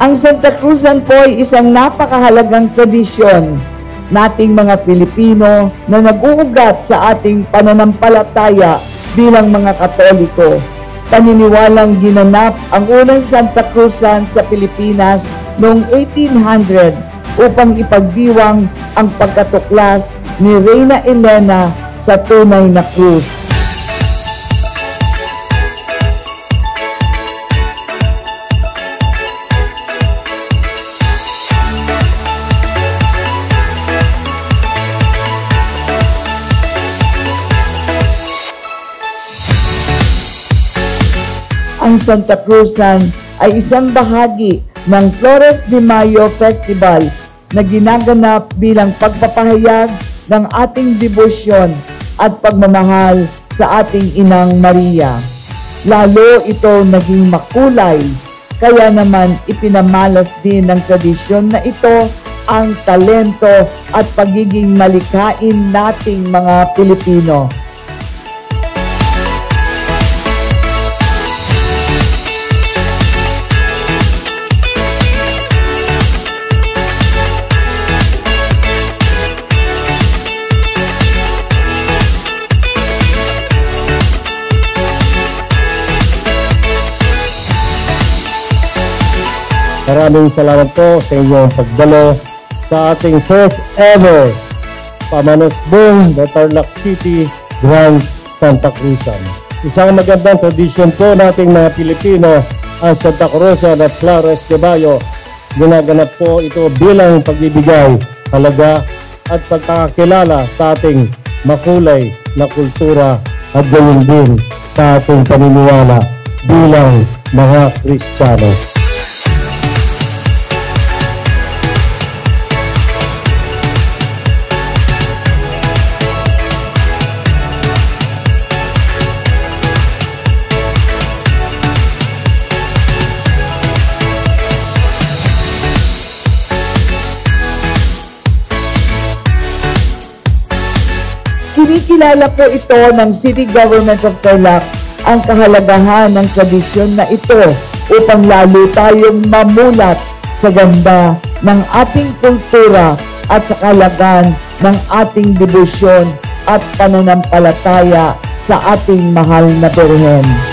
Ang Santa Cruzan po ay isang napakahalagang tradisyon nating mga Pilipino na nag-uugat sa ating pananampalataya bilang mga Katoliko. Paniniwalang ginanap ang unang Santa Cruzan sa Pilipinas noong 1800 upang ipagdiwang ang pagkatuklas ni Reyna Elena sa tunay na krus. Ang Santa Cruzan ay isang bahagi ng Flores de Mayo Festival na ginaganap bilang pagpapahayag ng ating debosyon at pagmamahal sa ating Inang Maria. Lalo ito naging makulay, kaya naman ipinamalas din ng tradisyon na ito ang talento at pagiging malikhain nating mga Pilipino. Maraming salamat po sa inyong pagdalo sa ating first ever Pamanosbong, Tarlac City, Grand Santa Cruzan. Isang magandang tradisyon po nating mga Pilipino ang Santa Cruzan at Flores de Mayo. Ginaganap po ito bilang pagbibigay halaga at pagkakakilala sa ating makulay na kultura at gayon din sa ating paniniwala bilang mga Kristiyano. Kinikilala po ito ng City Government of Tarlac ang kahalagahan ng tradisyon na ito upang lalo tayong mamulat sa ganda ng ating kultura at sa kahalagahan ng ating debosyon at pananampalataya sa ating mahal na Birhen.